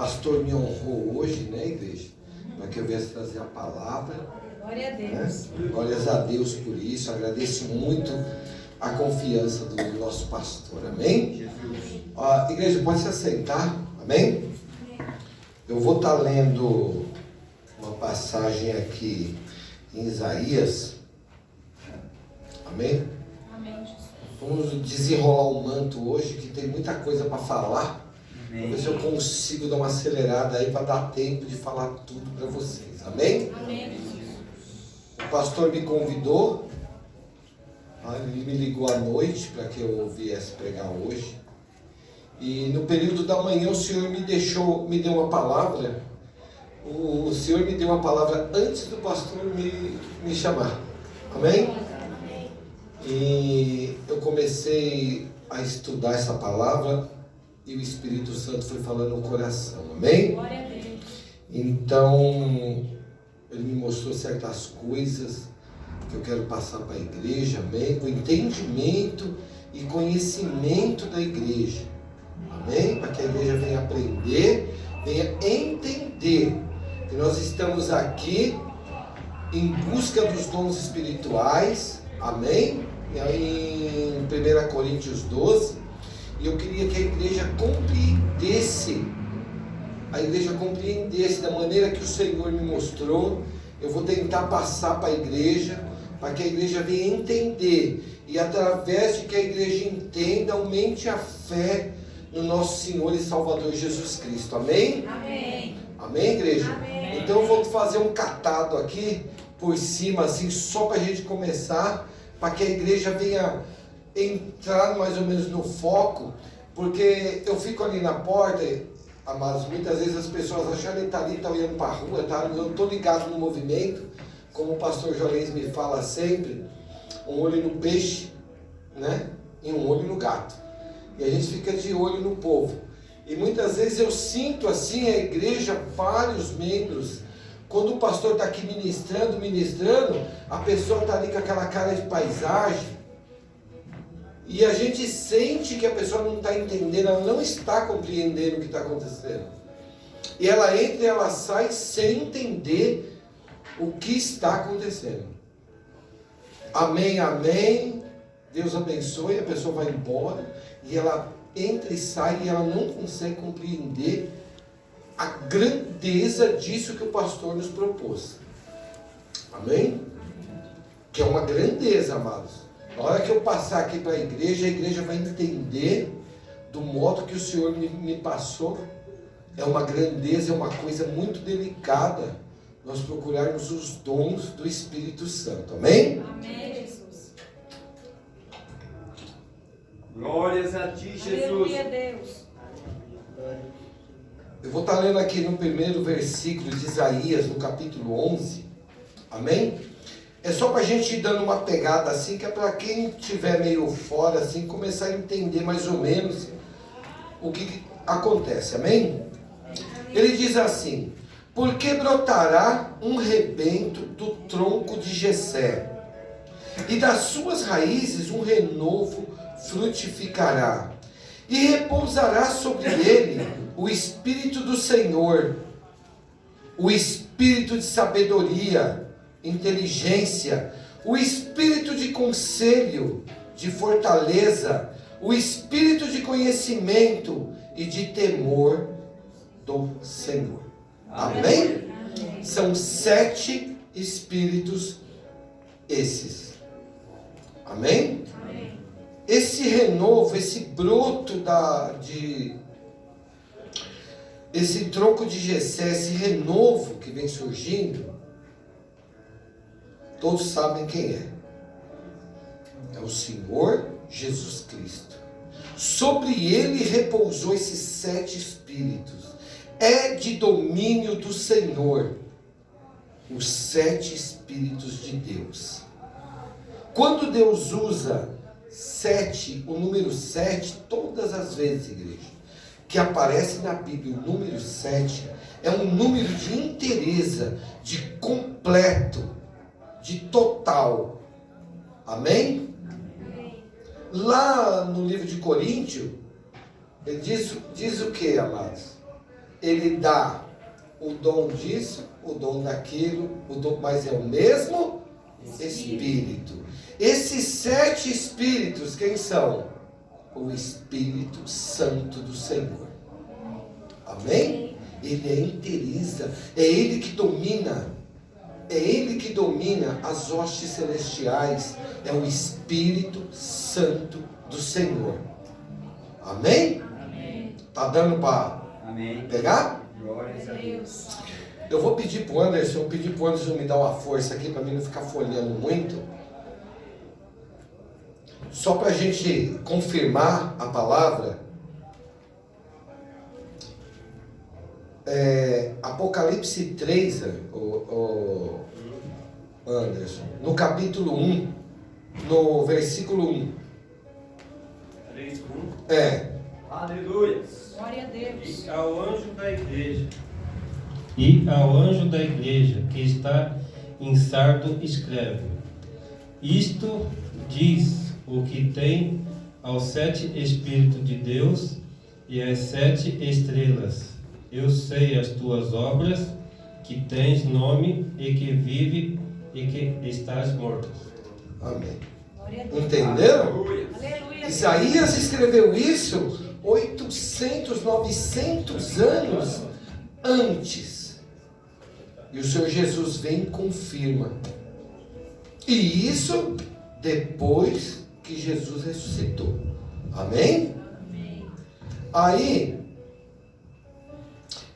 pastor me honrou hoje, né, igreja? Para que eu viesse trazer a palavra. Glória a Deus. Né? Glórias a Deus por isso. Agradeço muito a confiança do nosso pastor. Amém? Igreja, pode se assentar. Amém? Eu vou estar lendo uma passagem aqui em Isaías. Amém? Amém, Jesus. Vamos desenrolar o manto hoje, que tem muita coisa para falar. Vamos ver se eu consigo dar uma acelerada aí para dar tempo de falar tudo para vocês. Amém? Amém. O pastor me convidou, ele me ligou à noite para que eu viesse pregar hoje. E no período da manhã o Senhor me deu uma palavra. O Senhor me deu uma palavra antes do pastor me chamar. Amém? E eu comecei a estudar essa palavra e o Espírito Santo foi falando no coração. Amém? Glória a Deus. Então, ele me mostrou certas coisas que eu quero passar para a igreja, amém? Com entendimento e conhecimento da igreja, amém? Para que a igreja venha aprender, venha entender que nós estamos aqui em busca dos dons espirituais, amém? E aí em 1 Coríntios 12, e eu queria que a igreja compreendesse da maneira que o Senhor me mostrou. Eu vou tentar passar para a igreja, para que a igreja venha entender, e através de que a igreja entenda, aumente a fé no nosso Senhor e Salvador Jesus Cristo. Amém? Amém. Amém, igreja? Amém. Então eu vou fazer um catado aqui por cima, assim, só para a gente começar, para que a igreja venha entrar mais ou menos no foco, porque eu fico ali na porta, amados, muitas vezes as pessoas acham que ele está ali, está olhando para a rua, eu estou ligado no movimento, como o pastor Jolens me fala sempre, um olho no peixe, né? E um olho no gato. E a gente fica de olho no povo. E muitas vezes eu sinto assim a igreja, vários membros, quando o pastor está aqui ministrando, a pessoa está ali com aquela cara de paisagem, e a gente sente que a pessoa não está entendendo, ela não está compreendendo o que está acontecendo. E ela entra e ela sai sem entender o que está acontecendo. Amém, amém. Deus abençoe, a pessoa vai embora e ela entra e sai e ela não consegue compreender a grandeza disso que o pastor nos propôs. Amém? Que é uma grandeza, amados. Na hora que eu passar aqui para a igreja vai entender do modo que o Senhor me passou. É uma grandeza, é uma coisa muito delicada nós procurarmos os dons do Espírito Santo. Amém? Amém, Jesus. Glórias a ti, Jesus. Aleluia, Deus. Eu vou estar lendo aqui no primeiro versículo de Isaías, no capítulo 11. Amém? É só para a gente ir dando uma pegada assim, que é para quem estiver meio fora, assim, começar a entender mais ou menos o que acontece. Amém? Ele diz assim: porque brotará um rebento do tronco de Jessé, e das suas raízes um renovo frutificará, e repousará sobre ele o Espírito do Senhor, o Espírito de sabedoria, inteligência, o Espírito de conselho, de fortaleza, o Espírito de conhecimento e de temor do Senhor. Amém? São 7 Espíritos esses. Amém? Amém. Esse renovo, esse broto esse tronco de Jessé, esse renovo que vem surgindo, todos sabem quem é. É o Senhor Jesus Cristo. Sobre ele repousou esses 7 Espíritos. É de domínio do Senhor os 7 Espíritos de Deus. Quando Deus usa 7, o número 7, todas as vezes, igreja, que aparece na Bíblia, o número 7 é um número de inteireza, de completo, de total. Amém? Lá no livro de Coríntios, ele diz o que, amados? ele dá o dom disso, o dom daquilo, mas é o mesmo Espírito. Esses 7 Espíritos, quem são? O Espírito Santo do Senhor. Amém? Ele interiza, é Ele que domina. É Ele que domina as hostes celestiais. É o Espírito Santo do Senhor. Amém? Tá dando para pegar? Glórias a Deus. Eu vou pedir para o Anderson, me dar uma força aqui para mim não ficar folheando muito. Só para a gente confirmar a palavra. Apocalipse 3, Anderson, no capítulo 1, no versículo 1. 3:1. Aleluia. Glória a Deus. E ao anjo da igreja que está em Sardo escreve: Isto diz o que tem aos 7 Espíritos de Deus e às 7 estrelas. Eu sei as tuas obras, que tens nome e que vive e que estás morto. Amém. Glória a Deus. Entenderam? Aleluia. Isaías escreveu isso 800, 900 anos antes. E o Senhor Jesus vem e confirma. E isso depois que Jesus ressuscitou. Amém? Amém. Aí,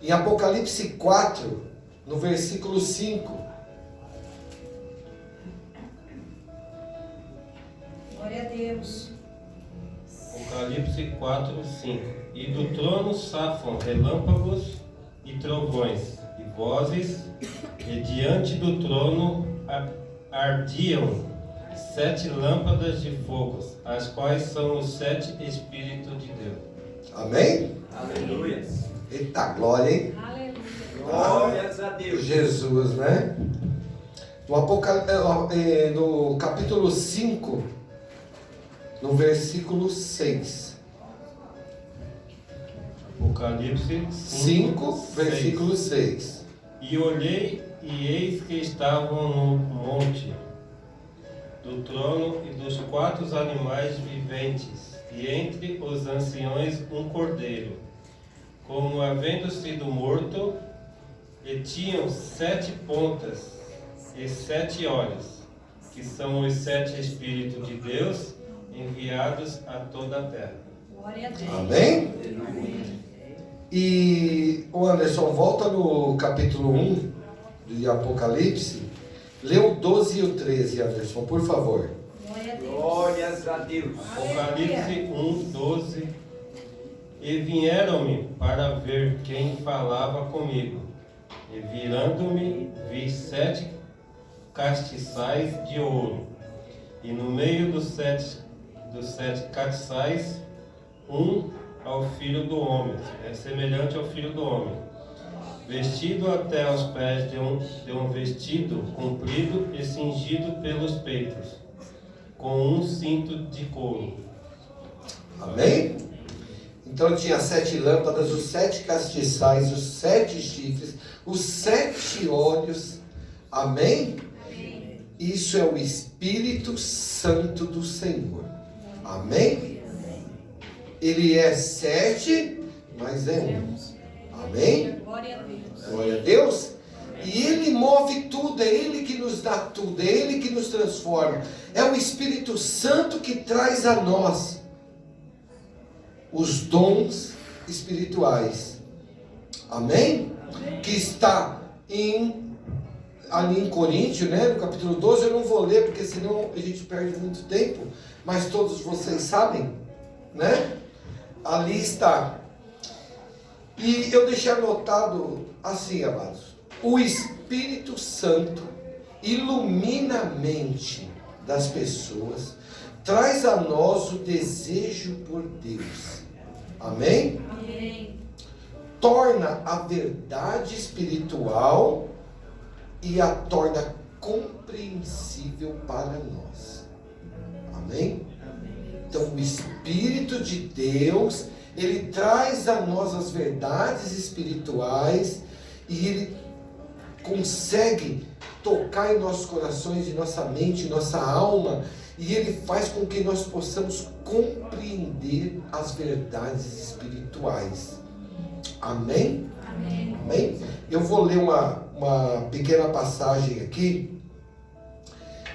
em Apocalipse 4, no versículo 5. Glória a Deus. Apocalipse 4, 5. E do trono safam relâmpagos e trovões e vozes, e diante do trono ardiam 7 lâmpadas de fogo, as quais são os 7 Espíritos de Deus. Amém? Aleluia. Eita glória, hein? Aleluia. Glórias a Deus. Jesus, né? No capítulo 5, no versículo 6. Apocalipse 5, versículo 6. E olhei, e eis que estavam no monte do trono e dos 4 animais viventes, e entre os anciões um cordeiro, como havendo sido morto, e tinham 7 pontas e 7 olhos, que são os 7 Espíritos de Deus enviados a toda a terra. Glória a Deus. Amém? E o Anderson, volta no capítulo 1 de Apocalipse. Lê o 12 e o 13, Anderson, por favor. Glória a Deus. Glórias a Deus. Apocalipse 1, 12. E vieram-me para ver quem falava comigo. E virando-me, vi 7 castiçais de ouro. E no meio dos sete castiçais, ao filho do homem, é semelhante ao filho do homem, vestido até aos pés de um vestido comprido e cingido pelos peitos, com um cinto de couro. Amém? Então tinha 7 lâmpadas, os 7 castiçais, os 7 chifres, os 7 olhos. Amém? Amém. Isso é o Espírito Santo do Senhor. Amém? Ele é 7, mas é 1. Amém? Glória a Deus. Glória a Deus. E Ele move tudo, é Ele que nos dá tudo, é Ele que nos transforma. É o Espírito Santo que traz a nós os dons espirituais. Amém? Que está ali em Coríntios, né, no capítulo 12, eu não vou ler, porque senão a gente perde muito tempo, mas todos vocês sabem, né? Ali está. E eu deixei anotado assim, amados: o Espírito Santo ilumina a mente das pessoas, traz a nós o desejo por Deus. Amém? Amém. Torna a verdade espiritual e a torna compreensível para nós. Amém? Então o Espírito de Deus Ele traz a nós as verdades espirituais e Ele consegue tocar em nossos corações, em nossa mente, em nossa alma, e Ele faz com que nós possamos compreender as verdades espirituais. Amém? Amém. Amém? Eu vou ler uma pequena passagem aqui.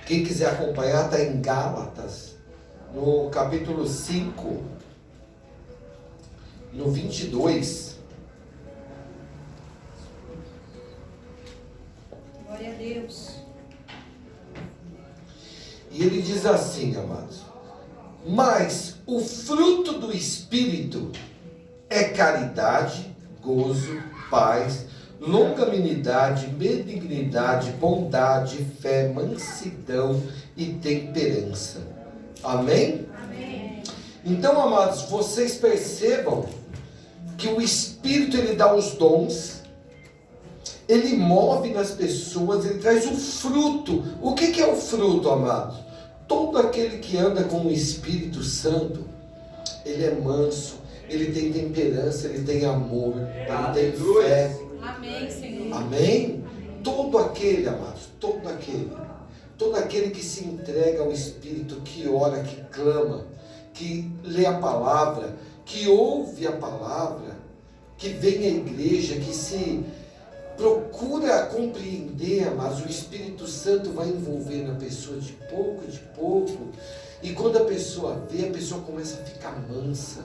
Quem quiser acompanhar, está em Gálatas, no capítulo 5, no 22. Glória a Deus. E ele diz assim, amados: mas o fruto do Espírito é caridade, gozo, paz, longanimidade, benignidade, bondade, fé, mansidão e temperança. Amém? Amém. Então, amados, vocês percebam que o Espírito, ele dá os dons, ele move nas pessoas, ele traz o fruto. O que é o fruto, amados? Todo aquele que anda com o Espírito Santo, ele é manso, ele tem temperança, ele tem amor, ele tem fé. Amém, Senhor. Amém? Todo aquele, amados, todo aquele que se entrega ao Espírito, que ora, que clama, que lê a palavra, que ouve a palavra, que vem à igreja, que se procura compreender, mas o Espírito Santo vai envolvendo a pessoa de pouco, e quando a pessoa vê, a pessoa começa a ficar mansa,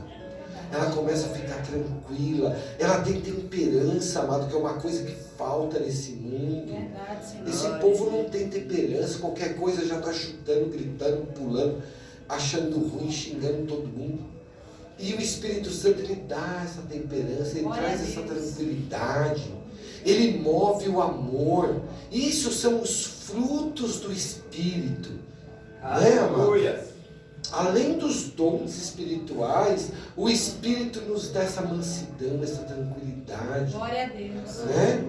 ela começa a ficar tranquila, ela tem temperança, amado, que é uma coisa que falta nesse mundo. Verdade, Senhor. Esse povo não tem temperança, qualquer coisa já está chutando, gritando, pulando, achando ruim, xingando todo mundo. E o Espírito Santo, ele dá essa temperança, ele Glória traz a essa Deus. tranquilidade, ele move o amor. Isso são os frutos do Espírito, né, amado? Aleluia. Além dos dons espirituais, o Espírito nos dá essa mansidão, essa tranquilidade, Glória a Deus. né?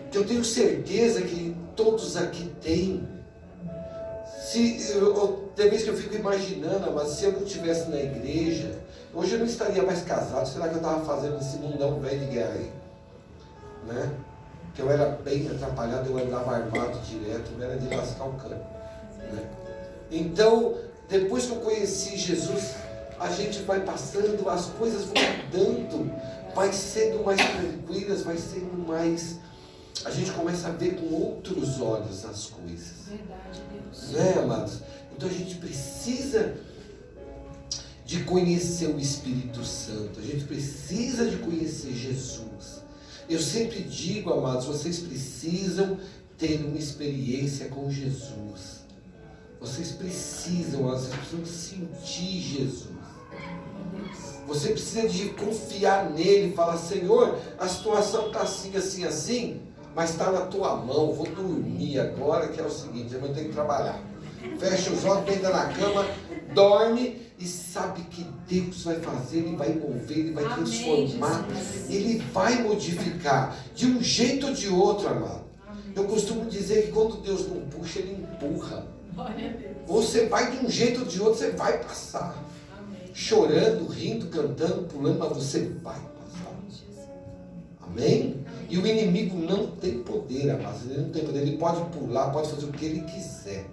Que eu tenho certeza que todos aqui têm. Tem vezes que eu fico imaginando, mas se eu não estivesse na igreja, hoje eu não estaria mais casado. Será que eu estava fazendo esse mundão velho de guerra aí? Né? Que eu era bem atrapalhado, eu andava armado direto, não era de lascar o cano, né? Então, depois que eu conheci Jesus, a gente vai passando, as coisas vão mudando, vai sendo mais tranquilas, vai sendo mais... A gente começa a ver com outros olhos as coisas. Verdade, Deus. Né, amados? Então a gente precisa de conhecer o Espírito Santo, a gente precisa de conhecer Jesus. Eu sempre digo, amados, vocês precisam ter uma experiência com Jesus. Vocês precisam sentir Jesus. Você precisa de confiar nele, falar: Senhor, a situação está assim, assim, assim, mas está na tua mão, vou dormir agora, que é o seguinte, eu vou ter que trabalhar. Fecha os olhos, deita na cama, dorme e sabe que Deus vai fazer, Ele vai mover, Ele vai Amém, transformar, Jesus. Ele vai modificar, de um jeito ou de outro, amado. Amém. Eu costumo dizer que quando Deus não puxa, Ele empurra. Glória a Deus. Você vai de um jeito ou de outro, você vai passar. Amém. Chorando, rindo, cantando, pulando, mas você vai passar. Amém? E o inimigo não tem poder, amados. Ele não tem poder. Ele pode pular, pode fazer o que ele quiser.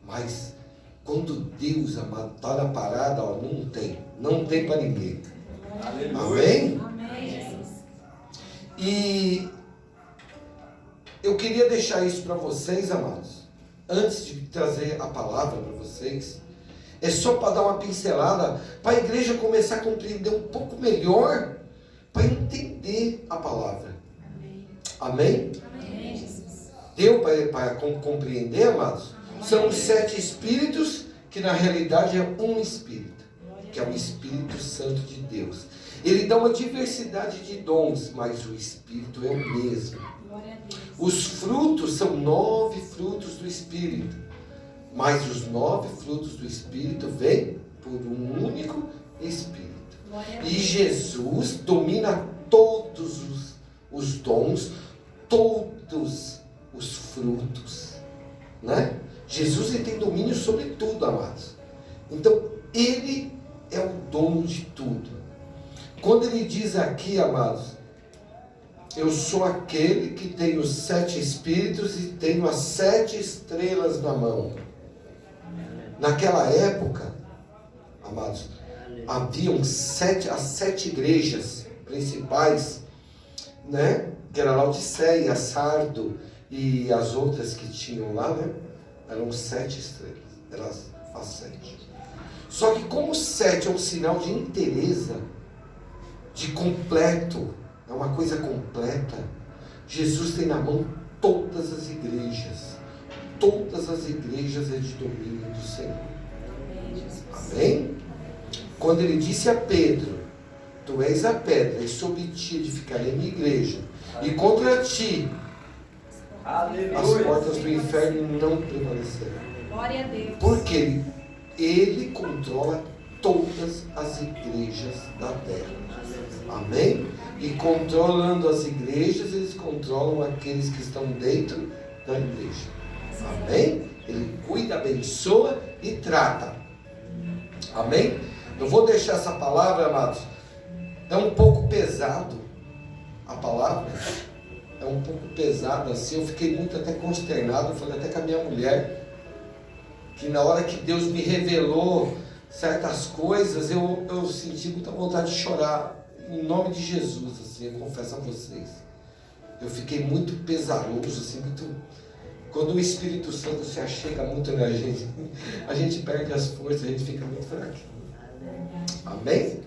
Mas quando Deus, amado, está na parada, ó, não tem. Não tem para ninguém. Aleluia. Amém? Amém, Jesus. E eu queria deixar isso para vocês, amados. Antes de trazer a palavra para vocês. É só para dar uma pincelada, para a igreja começar a compreender um pouco melhor, para entender a palavra. Amém? Amém, Jesus. Deu para compreender, amados? São os 7 espíritos, que na realidade é um espírito, que é o Espírito Santo de Deus. Ele dá uma diversidade de dons, mas o Espírito é o mesmo. Glória a Deus. Os frutos são 9 frutos do Espírito, mas os 9 frutos do Espírito vêm por um único Espírito. Glória a E Deus. Jesus domina todos os dons, todos os frutos, né? Jesus, ele tem domínio sobre tudo, amados. Então, ele é o dono de tudo. Quando ele diz aqui, amados, eu sou aquele que tem os 7 espíritos e tenho as 7 estrelas na mão. Naquela época, amados, haviam as 7 igrejas principais, né? Que era Laodiceia, Sardo e as outras que tinham lá, né? Eram 7 estrelas, elas as 7. Só que como 7 é um sinal de inteireza, de completo, é uma coisa completa, Jesus tem na mão todas as igrejas. Todas as igrejas é de domínio do Senhor. Amém? Quando ele disse a Pedro, tu és a pedra, e sobre ti edificarei minha igreja, e contra ti as portas do inferno não prevalecerão. Glória a Deus. Porque ele controla todas as igrejas da terra. Amém? E controlando as igrejas, eles controlam aqueles que estão dentro da igreja. Amém? Ele cuida, abençoa e trata. Amém? Eu vou deixar essa palavra, amados. É um pouco pesado a palavra. É um pouco pesado assim. Eu fiquei muito até consternado. Eu falei até com a minha mulher, que na hora que Deus me revelou certas coisas, eu senti muita vontade de chorar. Em nome de Jesus, assim, eu confesso a vocês. Eu fiquei muito pesaroso, assim, muito... Quando o Espírito Santo se achega muito na gente, a gente perde as forças, a gente fica muito fraquinho. Amém?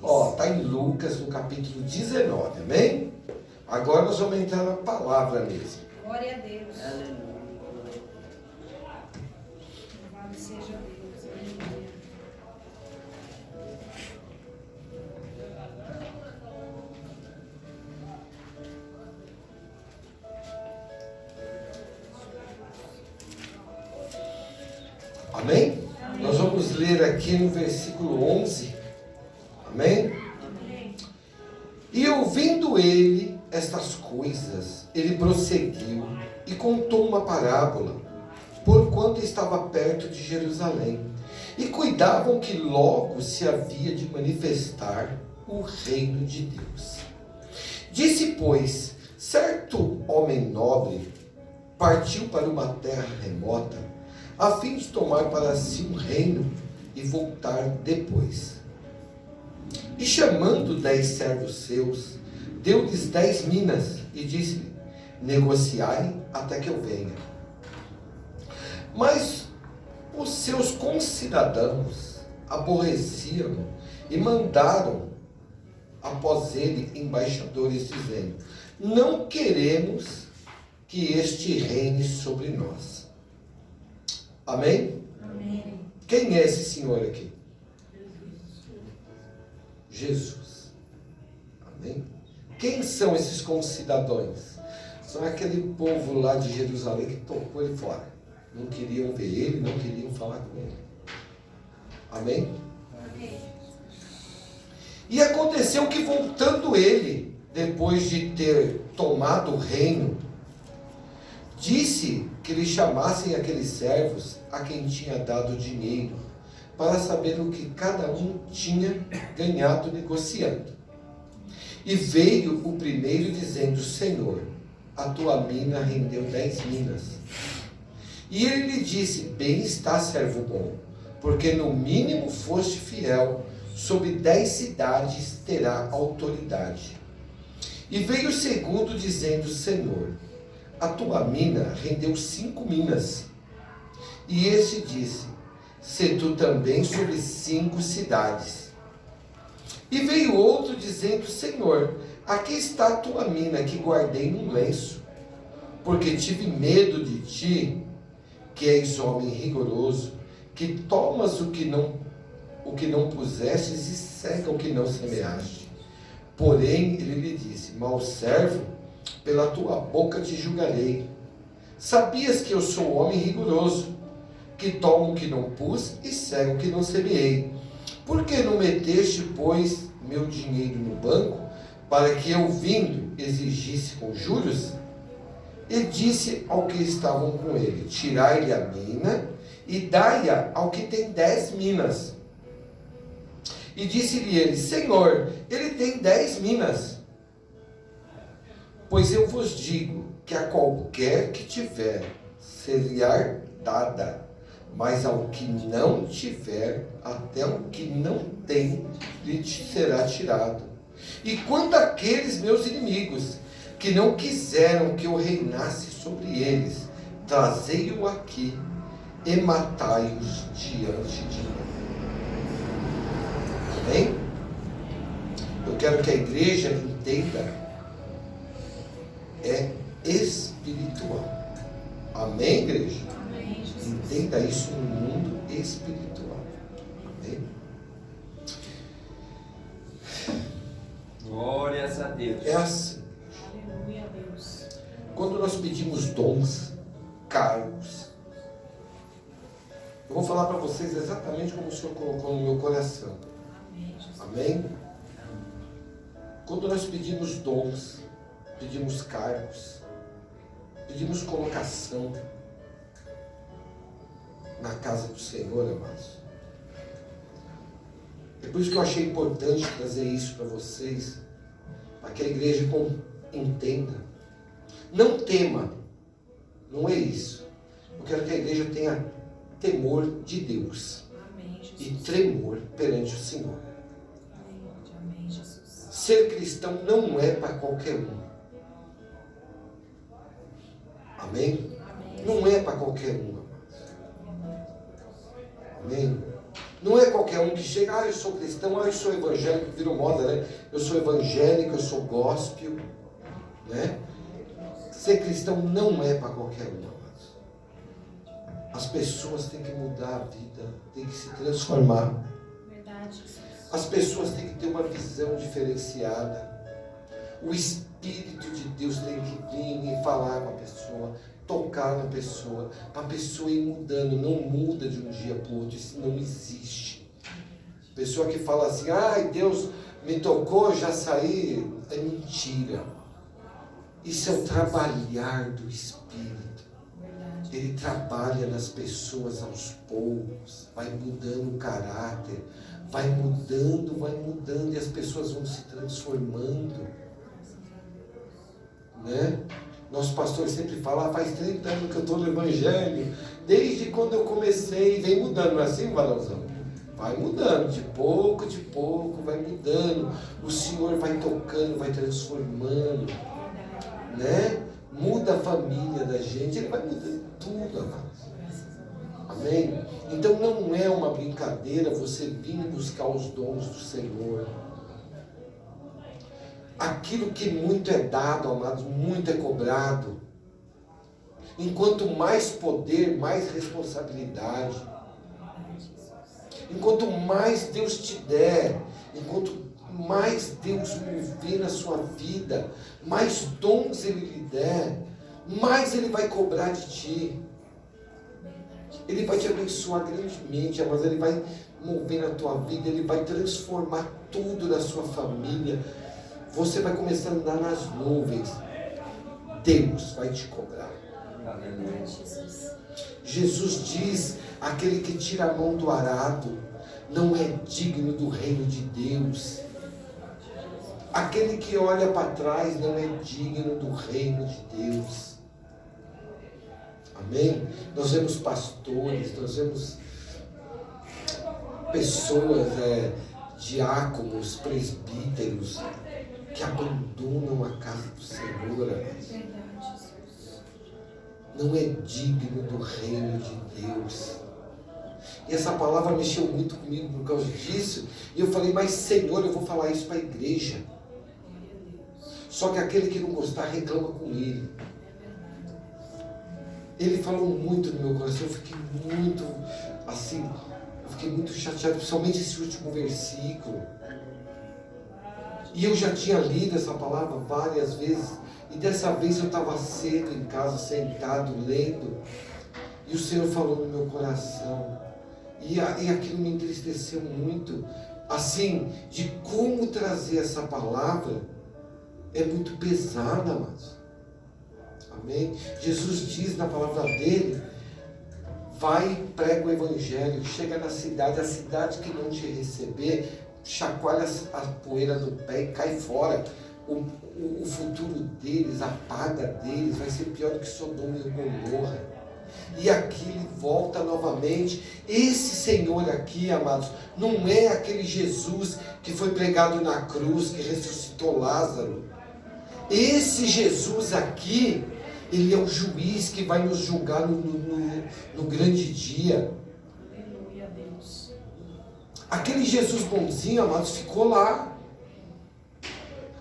Ó, está em Lucas, no capítulo 19, amém? Agora nós vamos entrar na palavra mesmo. Glória a Deus. Louvado seja Deus. Aleluia. Amém? Nós vamos ler aqui no versículo 11. Amém? E ouvindo ele estas coisas, ele prosseguiu e contou uma parábola, porquanto estava perto de Jerusalém, e cuidavam que logo se havia de manifestar o reino de Deus. Disse, pois, certo homem nobre partiu para uma terra remota, a fim de tomar para si um reino e voltar depois. E chamando 10 servos seus, deu-lhes 10 minas e disse-lhe, negociai até que eu venha. Mas os seus concidadãos aborreciam-no e mandaram após ele embaixadores, dizendo, não queremos que este reine sobre nós. Amém? Amém. Quem é esse senhor aqui? Jesus. Amém? Quem são esses concidadãos? São aquele povo lá de Jerusalém que tocou ele fora. Não queriam ver ele, não queriam falar com ele. Amém? Amém. E aconteceu que voltando ele, depois de ter tomado o reino, disse que lhe chamassem aqueles servos a quem tinha dado dinheiro, para saber o que cada um tinha ganhado negociando. E veio o primeiro dizendo, Senhor, a tua mina rendeu 10 minas. E ele lhe disse, bem está, servo bom, porque no mínimo foste fiel, sobre 10 cidades terá autoridade. E veio o segundo dizendo, Senhor, a tua mina rendeu 5 minas. E este disse, se tu também sobre 5 cidades. E veio outro dizendo, Senhor, aqui está a tua mina que guardei num lenço, porque tive medo de ti, que és homem rigoroso, que tomas o que não pusestes e cega o que não semeaste. Porém, ele lhe disse, mau servo, pela tua boca te julgarei. Sabias que eu sou homem rigoroso, que tomo o que não pus e cego o que não semeei. Por que não meteste, pois, meu dinheiro no banco, para que eu vindo exigisse com juros? E disse ao que estavam com ele, tirai-lhe a mina e dai-a ao que tem 10 minas. E disse-lhe ele: Senhor, ele tem 10 minas. Pois eu vos digo que a qualquer que tiver, ser-lhe-á dada, mas ao que não tiver, até o que não tem, lhe será tirado. E quanto àqueles meus inimigos, que não quiseram que eu reinasse sobre eles, trazei-o aqui e matai-os diante de mim. Amém? Eu quero que a igreja entenda, é espiritual. Amém, igreja? Amém, Jesus. Entenda isso no mundo espiritual. Amém? Glórias a Deus. É assim. Aleluia, Deus. Quando nós pedimos dons, cargos, eu vou falar para vocês exatamente como o Senhor colocou no meu coração. Amém, Jesus. Amém? Quando nós pedimos dons, pedimos cargos, pedimos colocação na casa do Senhor, amados. É por isso que eu achei importante trazer isso para vocês, para que a igreja entenda. Não tema, não é isso. Eu quero que a igreja tenha temor de Deus Amém, Jesus. e tremor perante o Senhor. Amém, Jesus. Ser cristão não é para qualquer um. Amém? Amém. Não é para qualquer um, amados. Amém? Não é qualquer um que chega, eu sou cristão, eu sou evangélico, virou moda, né? Eu sou evangélico, eu sou gospel, né? Ser cristão não é para qualquer um, amados. As pessoas têm que mudar a vida, têm que se transformar. Verdade, Jesus. As pessoas têm que ter uma visão diferenciada. O Espírito de Deus tem que vir e falar com a pessoa, tocar na pessoa, para a pessoa ir mudando. Não muda de um dia para o outro, isso não existe. Pessoa que fala assim, ai, Deus me tocou, já saí, é mentira. Isso é o trabalhar do Espírito. Verdade. Ele trabalha nas pessoas aos poucos, vai mudando o caráter, vai mudando e as pessoas vão se transformando, né? Nosso pastor sempre fala, faz 30 anos que eu estou no Evangelho, desde quando eu comecei, vem mudando, não é assim, varãozão? Vai mudando, de pouco, vai mudando, o Senhor vai tocando, vai transformando, né? Muda a família da gente, Ele vai mudando tudo, amados. Amém? Então não é uma brincadeira você vir buscar os dons do Senhor. Aquilo que muito é dado, amados, muito é cobrado. Enquanto mais poder, mais responsabilidade. Enquanto mais Deus te der, enquanto mais Deus mover na sua vida, mais dons Ele lhe der, mais Ele vai cobrar de ti. Ele vai te abençoar grandemente, mas Ele vai mover na tua vida, Ele vai transformar tudo na sua família. Você vai começar a andar nas nuvens. Deus vai te cobrar. Verdade, Jesus. Jesus diz, aquele que tira a mão do arado não é digno do reino de Deus. Aquele que olha para trás não é digno do reino de Deus. Amém? Nós vemos pastores, nós vemos pessoas, diáconos, presbíteros, que abandonam a casa do Senhor. Verdade, Jesus. Não é digno do reino de Deus. E essa palavra mexeu muito comigo por causa disso. E eu falei, mas Senhor, eu vou falar isso para a igreja. Só que aquele que não gostar reclama com ele. Ele falou muito no meu coração, eu fiquei muito assim, eu fiquei muito chateado, principalmente esse último versículo. E eu já tinha lido essa palavra várias vezes, e dessa vez eu estava cedo em casa, sentado, lendo, e o Senhor falou no meu coração, e aquilo me entristeceu muito, assim, de como trazer essa palavra, é muito pesada, amados. Amém? Jesus diz na palavra dele, vai e prega o evangelho, chega na cidade, a cidade que não te receber, chacoalha a poeira do pé e cai fora. O futuro deles, a paga deles vai ser pior do que Sodoma e Gomorra. E aqui ele volta novamente. Esse Senhor aqui, amados, não é aquele Jesus que foi pregado na cruz, que ressuscitou Lázaro. Esse Jesus aqui, ele é o juiz que vai nos julgar no grande dia. Aleluia, Deus. Aquele Jesus bonzinho, amados, ficou lá.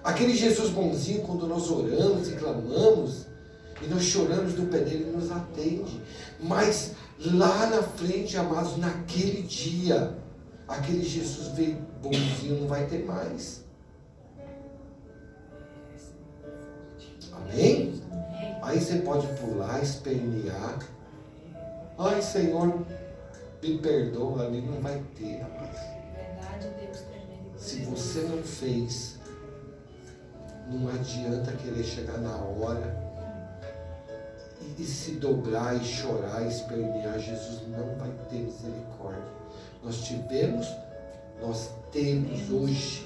Aquele Jesus bonzinho, quando nós oramos e clamamos, e nós choramos no pé dele, ele nos atende. Mas lá na frente, amados, naquele dia, aquele Jesus bonzinho não vai ter mais. Amém? Aí você pode pular, espernear. Ai, Senhor, me perdoa, ali não vai ter, amados. Verdade, Deus tremendo. Se você não fez, não adianta querer chegar na hora e se dobrar e chorar e espernear. Jesus não vai ter misericórdia. Nós temos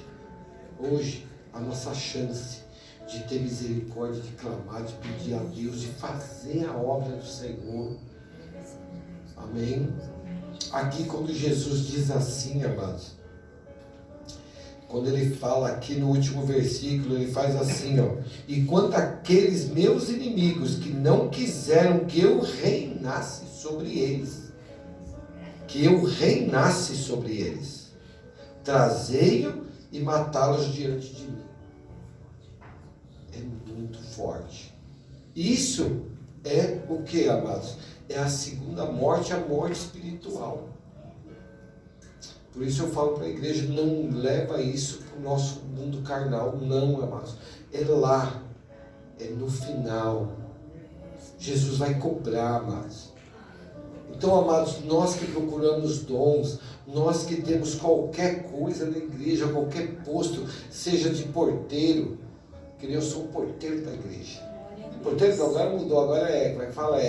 hoje a nossa chance de ter misericórdia, de clamar, de pedir a Deus, de fazer a obra do Senhor. Amém? Aqui quando Jesus diz assim, amados, quando ele fala aqui no último versículo, ele faz assim, ó: e quanto àqueles meus inimigos que não quiseram que eu reinasse sobre eles, trazei-o e matá-los diante de mim. É muito forte. Isso é o que, amados? É a segunda morte, a morte espiritual. Por isso eu falo para a igreja, não leva isso para o nosso mundo carnal, não, amados. É lá, é no final. Jesus vai cobrar, amados. Então, amados, nós que procuramos dons, nós que temos qualquer coisa na igreja, qualquer posto, seja de porteiro, que eu sou o porteiro da igreja. Porteiro agora mudou, agora como é que fala?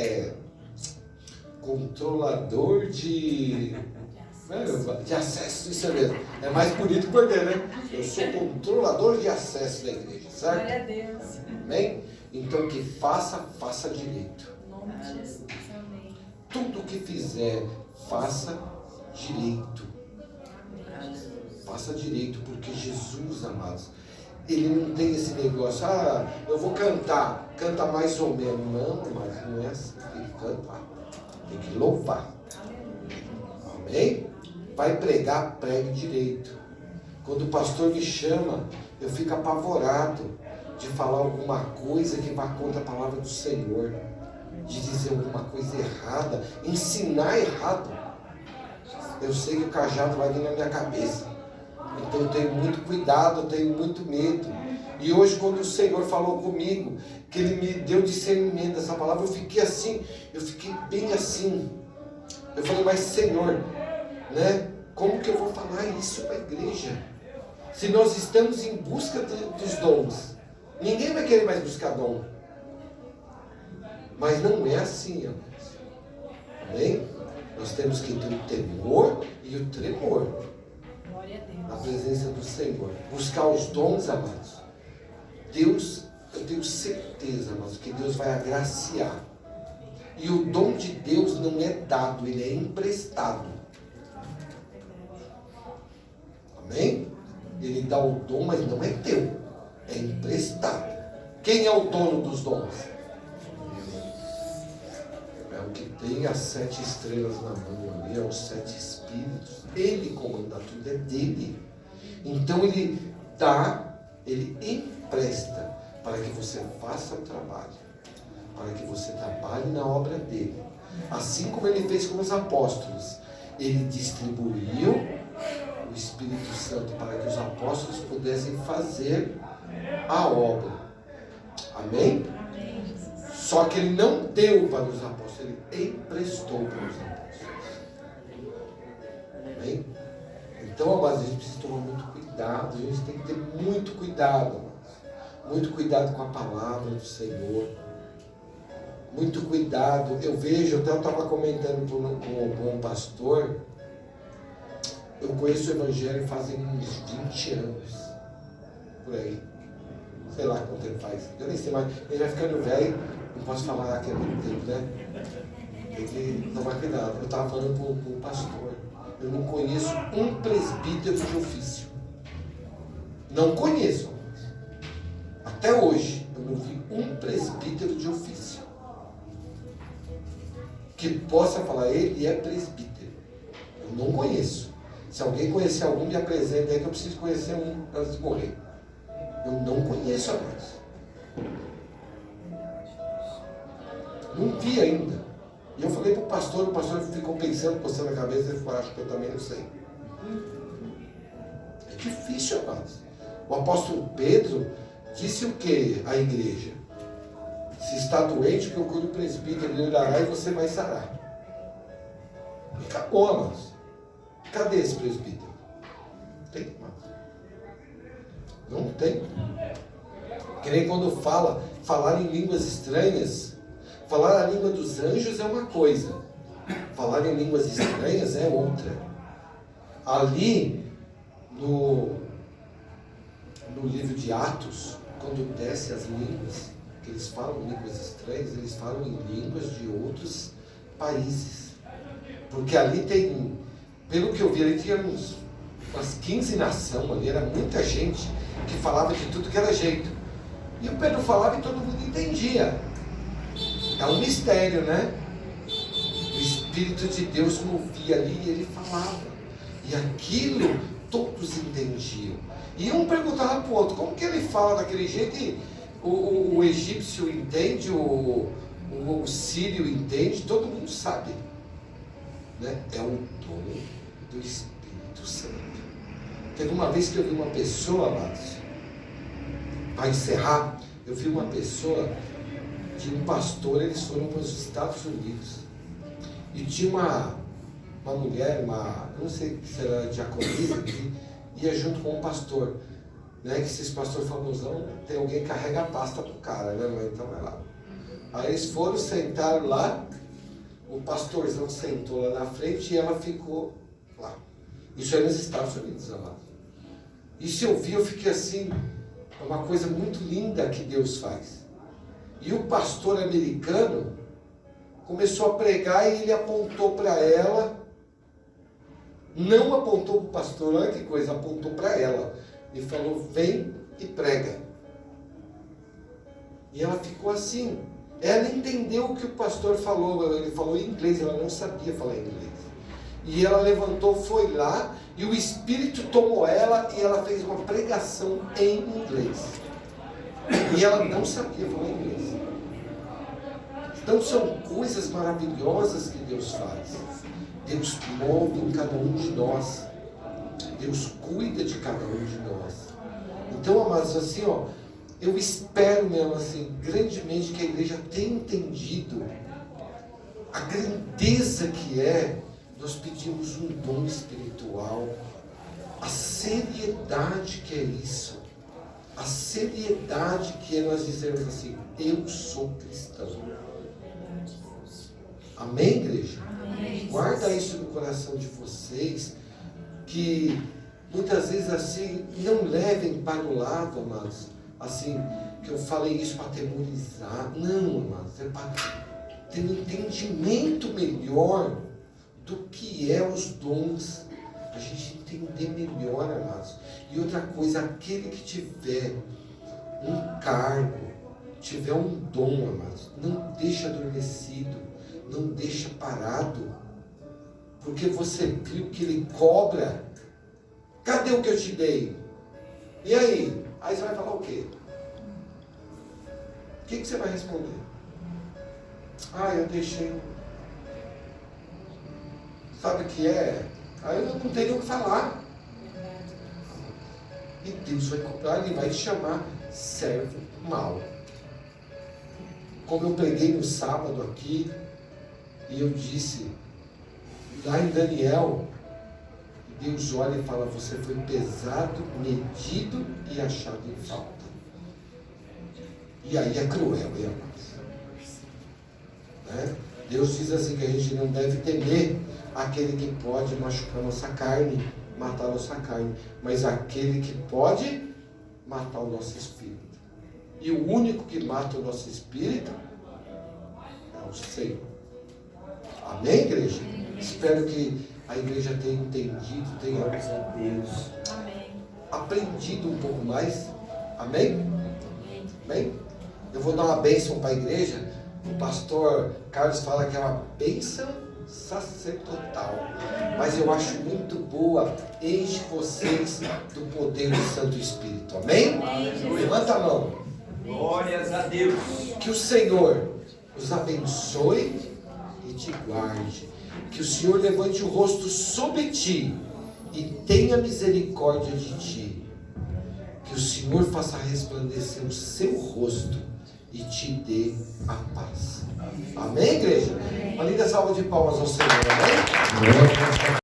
Controlador de acesso, isso é mesmo. É mais bonito que porteiro, né? Eu sou controlador de acesso da igreja, certo? Glória a Deus. Amém? Então que faça direito. Em nome de Jesus, amém. Tudo que fizer, faça direito. Amém, Jesus. Faça direito, porque Jesus, amados, ele não tem esse negócio, eu vou cantar, canta mais ou menos. Não, mas não é assim, tem que cantar, tem que louvar. Amém? Vai pregar, pregue direito. Quando o pastor me chama, eu fico apavorado de falar alguma coisa que vá contra a palavra do Senhor, de dizer alguma coisa errada, ensinar errado. Eu sei que o cajado vai vir na minha cabeça. Então eu tenho muito cuidado, eu tenho muito medo. E hoje, quando o Senhor falou comigo, que Ele me deu discernimento dessa palavra, eu fiquei assim, eu fiquei bem assim. Eu falei, mas Senhor, né? Como que eu vou falar isso para a igreja? Se nós estamos em busca dos dons, ninguém vai querer mais buscar dom. Mas não é assim, amados. Amém? Nós temos que ter o temor e o tremor na presença do Senhor. Buscar os dons, amados. Deus, eu tenho certeza, amados, que Deus vai agraciar. E o dom de Deus não é dado, ele é emprestado. Amém? Ele dá o dom, mas não é teu. É emprestado. Quem é o dono dos dons? É o que tem as 7 estrelas na mão ali, é os 7 espíritos. Ele comanda tudo, é dele. Então ele dá, ele empresta para que você faça o trabalho, para que você trabalhe na obra dele. Assim como ele fez com os apóstolos, ele distribuiu o Espírito Santo para que os apóstolos pudessem fazer a obra. Amém? Só que ele não deu para os apóstolos, ele emprestou para os apóstolos. Amém? Então, amados, a gente precisa tomar muito cuidado, a gente tem que ter muito cuidado, amados. Muito cuidado com a palavra do Senhor. Muito cuidado. Eu vejo, até eu estava comentando com um pastor, Eu conheço o Evangelho fazem uns 20 anos. Por aí. Sei lá quanto tempo faz. Eu nem sei mais. Ele vai ficando velho. Não posso falar que é muito tempo, né? Tem que tomar cuidado. Eu estava falando com o pastor. Eu não conheço um presbítero de ofício. Não conheço. Até hoje, eu não vi um presbítero de ofício que possa falar, ele é presbítero. Eu não conheço. Se alguém conhecer algum, me apresenta aí que eu preciso conhecer um antes de morrer. Eu não conheço, amados. Não vi ainda. E eu falei para o pastor ficou pensando, postando a cabeça, ele falou, acho que eu também não sei. É difícil, amados. O apóstolo Pedro disse o que à igreja? Se está doente, procure o presbítero, ele orará e você vai sarar. E acabou, amados. Cadê esse presbítero? Não tem, amados. Não tem. Que nem quando falar em línguas estranhas, falar a língua dos anjos é uma coisa, falar em línguas estranhas é outra. Ali, no livro de Atos, quando desce as línguas, que eles falam línguas estranhas, eles falam em línguas de outros países. Porque ali tem, pelo que eu vi, ali tinha umas 15 nações ali, era muita gente que falava de tudo que era jeito. E o Pedro falava e todo mundo entendia. É um mistério, né? O Espírito de Deus movia ali e ele falava. E aquilo todos entendiam. E um perguntava para o outro, como que ele fala daquele jeito e o egípcio entende, o sírio entende, todo mundo sabe. Né? É o dom do Espírito Santo. Teve uma vez que eu vi uma pessoa, amados, para encerrar, eu vi uma pessoa de um pastor, eles foram para os Estados Unidos. E tinha uma mulher, não sei se era diaconisa, que ia junto com um pastor. Né, que esses pastores famosão, tem alguém que carrega a pasta pro cara, né? Então vai lá. Aí eles foram, sentaram lá, o pastorzão sentou lá na frente e ela ficou lá. Isso é nos Estados Unidos, amado. Isso eu vi, eu fiquei assim, é uma coisa muito linda que Deus faz. E o pastor americano começou a pregar e ele apontou para ela, não apontou para o pastor, olha que coisa, apontou para ela. E falou, vem e prega. E ela ficou assim. Ela entendeu o que o pastor falou. Ele falou em inglês, ela não sabia falar inglês. E ela levantou, foi lá, e o Espírito tomou ela, e ela fez uma pregação em inglês. E ela não sabia falar inglês. Então são coisas maravilhosas que Deus faz. Deus move em cada um de nós. Deus cuida de cada um de nós. Então, amados, assim, ó, eu espero mesmo, assim, grandemente que a igreja tenha entendido a grandeza que é nós pedimos um dom espiritual, a seriedade que é isso, a seriedade que é nós dizermos assim, eu sou cristão. Amém, igreja? Amém. Guarda isso no coração de vocês, que muitas vezes assim, não levem para o lado, amados, assim, que eu falei isso para atemorizar. Não, amados, é para ter um entendimento melhor do que é os dons, a gente entender melhor, amados. E outra coisa, aquele que tiver um cargo, tiver um dom, amados, não deixa adormecido, não deixa parado, porque você viu que ele cobra. Cadê o que eu te dei? E aí? Aí você vai falar o quê? O que você vai responder? Ah, eu deixei. Sabe o que é? Aí eu não tenho o que falar. E Deus vai cobrar, ele vai te chamar servo mau. Como eu preguei no sábado aqui, e eu disse, lá em Daniel, Deus olha e fala, você foi pesado, medido e achado em falta. E aí é cruel, amados. Né? Deus diz assim que a gente não deve temer aquele que pode machucar nossa carne. matar a nossa carne, mas aquele que pode matar o nosso espírito. E o único que mata o nosso espírito é o Senhor. Amém, igreja? Espero que a igreja tenha entendido, tenha Amém. aprendido um pouco mais. Amém? Amém? Eu vou dar uma bênção para a igreja. O pastor Carlos fala que é uma bênção sacerdotal, mas eu acho muito boa. Enche vocês do poder do Santo Espírito. Amém? Levanta a mão. Glórias a Deus. Que o Senhor os abençoe e te guarde. Que o Senhor levante o rosto sobre ti e tenha misericórdia de ti. Que o Senhor faça resplandecer o seu rosto e te dê a paz. Amém, igreja? Uma linda salva de palmas ao Senhor. Amém?